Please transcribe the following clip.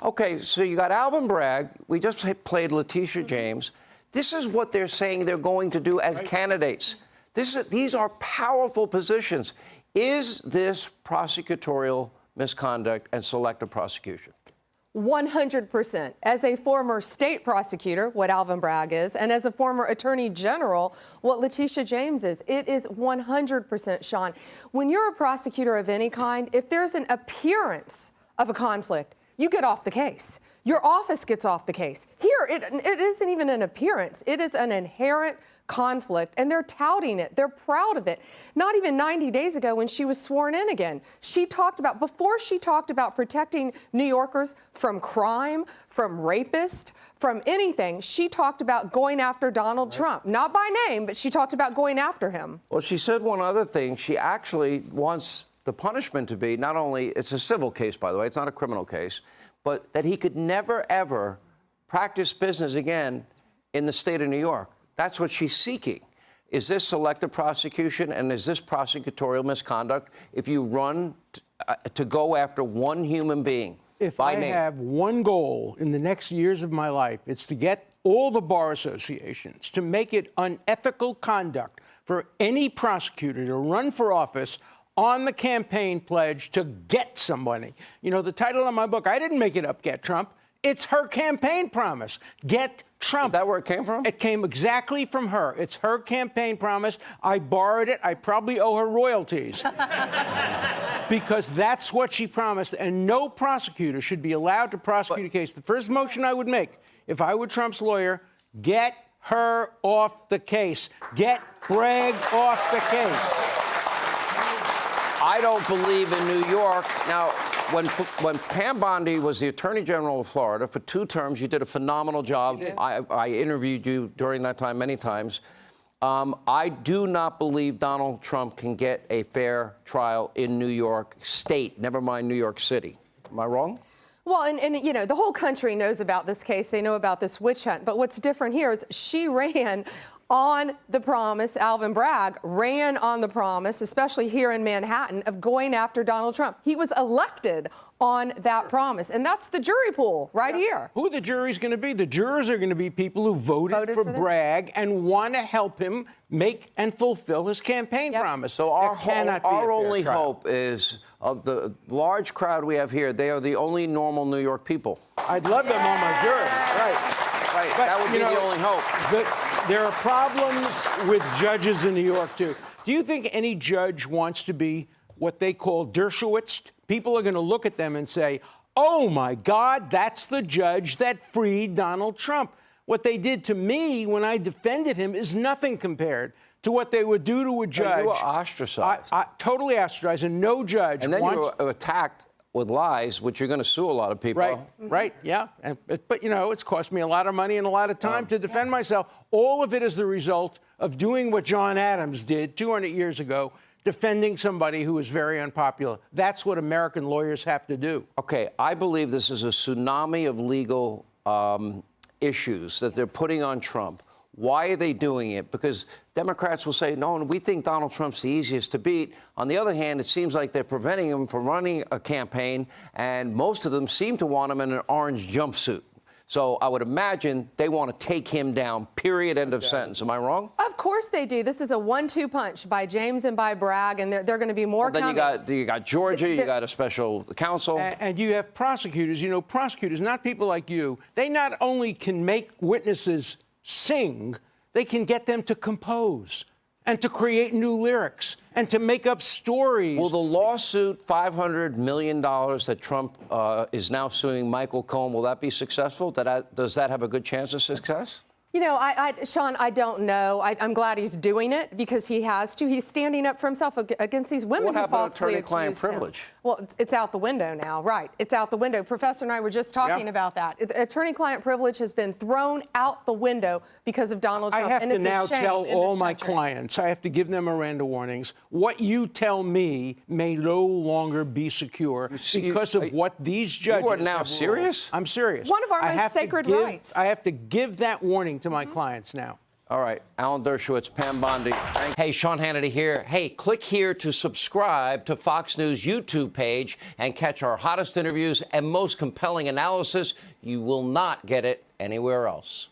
Okay, so you got Alvin Bragg. We just played Letitia James. This is what they're saying they're going to do as candidates. These are powerful positions. Is this prosecutorial misconduct and selective prosecution? 100%. As a former state prosecutor, what Alvin Bragg is, and as a former attorney general, what Letitia James is, it is 100%, Sean. When you're a prosecutor of any kind, if there's an appearance of a conflict, you get off the case. Your office gets off the case. Here, it isn't even an appearance. It is an inherent conflict, and they're touting it. They're proud of it. Not even 90 days ago when she was sworn in again, before she talked about protecting New Yorkers from crime, from rapists, from anything, she talked about going after Donald Trump. Not by name, but she talked about going after him. Well, she said one other thing. She actually wants the punishment to be not only, it's a civil case, by the way, it's not a criminal case, but that he could never, ever practice business again in the state of New York. That's what she's seeking. Is this selective prosecution and is this prosecutorial misconduct if you run to go after one human being? If I have one goal in the next years of my life, it's to get all the bar associations to make it unethical conduct for any prosecutor to run for office on the campaign pledge to get somebody. You know, the title of my book, I didn't make it up, Get Trump. It's her campaign promise. Get Trump. Is that where it came from? It came exactly from her. It's her campaign promise. I borrowed it. I probably owe her royalties. Because that's what she promised. And no prosecutor should be allowed to prosecute a case. The first motion I would make, if I were Trump's lawyer, get her off the case. Get Bragg off the case. I don't believe in New York. Now, when Pam Bondi was the Attorney General of Florida for 2 terms, you did a phenomenal job. I interviewed you during that time many times. I do not believe Donald Trump can get a fair trial in New York State, never mind New York City. Am I wrong? Well, and you know, the whole country knows about this case. They know about this witch hunt. But what's different here is she ran on the promise, Alvin Bragg ran on the promise, especially here in Manhattan, of going after Donald Trump. He was elected on that promise. And that's the jury pool right here. Who the jury's going to be? The jurors are going to be people who voted for Bragg and want to help him make and fulfill his campaign promise. So our only hope is of the large crowd we have here, they are the only normal New York people. I'd love them on my jury. Right. But, that would be the only hope. There are problems with judges in New York, too. Do you think any judge wants to be what they call Dershowitz? People are going to look at them and say, oh, my God, that's the judge that freed Donald Trump. What they did to me when I defended him is nothing compared to what they would do to a judge. You were ostracized. Totally ostracized, and no judge And then you were attacked with lies, which you're going to sue a lot of people. Right, yeah. But, you know, it's cost me a lot of money and a lot of time to defend myself. All of it is the result of doing what John Adams did 200 years ago, defending somebody who was very unpopular. That's what American lawyers have to do. Okay, I believe this is a tsunami of legal issues that they're putting on Trump. Why are they doing it? Because Democrats will say, no, we think Donald Trump's the easiest to beat. On the other hand, it seems like they're preventing him from running a campaign, and most of them seem to want him in an orange jumpsuit. So I would imagine they want to take him down, period, end of sentence. Am I wrong? Of course they do. This is a 1-2 punch by James and by Bragg, and they're going to be more coming. Then you got Georgia, you got a special counsel. And you have prosecutors. You know, prosecutors, not people like you, they not only can make witnesses sing, they can get them to compose and to create new lyrics and to make up stories. Will the lawsuit, $500 million that Trump is now suing Michael Cohen, will that be successful? Does that have a good chance of success? You know, Sean, I don't know. I'm glad he's doing it because he has to. He's standing up for himself against these women who falsely accused him. What happened to attorney-client privilege? Well, it's out the window now, right? It's out the window. Professor and I were just talking about that. Attorney-client privilege has been thrown out the window because of Donald Trump. I have to now tell all my clients, I have to give them Miranda warnings. What you tell me may no longer be secure because of what these judges You are now serious? I'm serious. One of our most sacred rights. I have to give that warning to my clients now. All right, Alan Dershowitz, Pam Bondi. Hey, Sean Hannity here. Hey, click here to subscribe to Fox News YouTube page and catch our hottest interviews and most compelling analysis. You will not get it anywhere else.